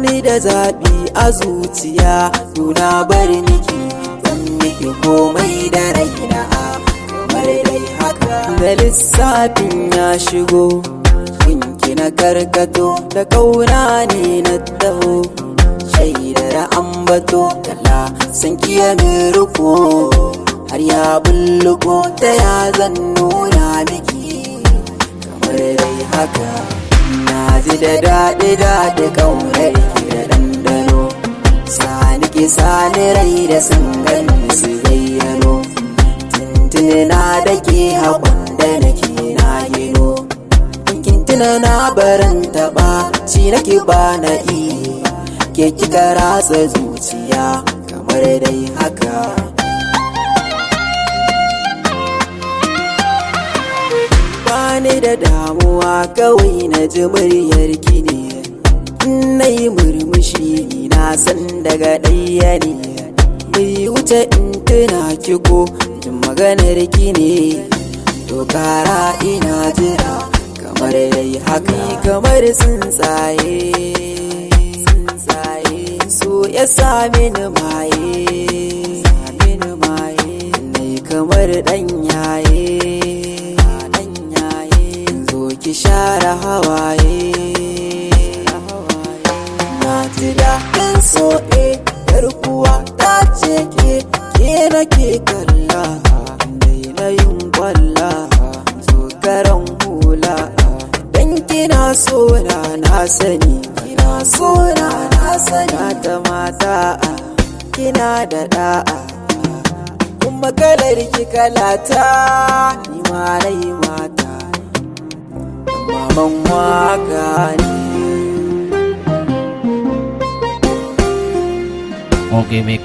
bani da zaɓi a zuciya, nuna bar miki zan miki komai da raina. Kamar dai haka da lissafin ya shigo, kinki na karkato da kauna ne na taho, shaidar ambato kalla san kiya min riko, har ya bulluko ta ya zan nuna miki. Kamar dai haka na ji da daɗi ƙaunar ki da ɗanɗano, sani ki sani rai da sun gani su zayyano, tuntuni na da ke haƙon da nake na gino, kin tuna na barin taɓa ci nake ba na iya, ke kika ratsa zuciya. Kamar dai haka bani da damuwa kawai na ji muryar ki ne, na yi murmushi na san daga ɗaya ne, bai wuce in tuna ki ko jin maganar ki ne, to kara ina jira. Kamar dai haka kamar tsuntsaye so ya sami ni maye, nai kamar ɗanyaye, ki share hawaye. Na ji daɗin soɗe garkuwa ta ce ke nake kalla, dai na yin kwalla tsokaran hula, dan kina so na sani, kina so na sani, ta mata kina da da'a, kuma kalar ki kalata ni ma rai mata. Maman waka ne. Okay, mix.